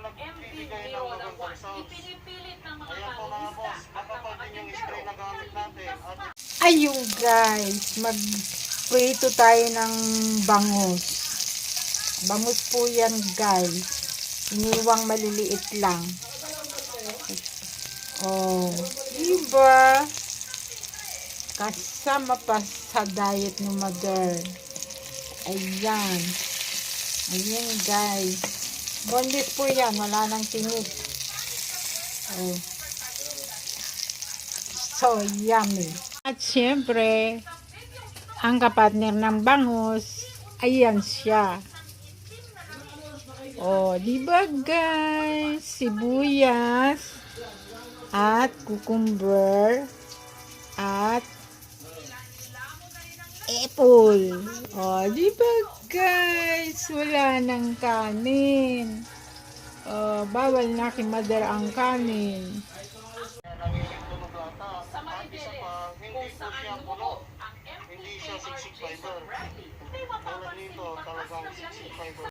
nagbibigay ng magandang results. Ayan po mga boss, makapal din yung spray na gamit natin. Ayun guys, magprito tayo ng bangus. Bangus po yan guys. Iniwang maliliit lang. Oh, diba? Kasama pa sa diet ni mother. Ayan. Ayan guys. Boneless po yan. Wala nang tinik. Oh. So yummy. At syempre, ang kapatner ng bangus, ayan siya. Oh, diba guys? Sibuyas at cucumber at apple. Oh, diba guys? Wala nang kanin. Oh, bawal na kay mother ang kanin. Sa Maribeles, kung saan lumubo ang Hindi siya siksik fiber. Tulad nito, talagang siksik fiber.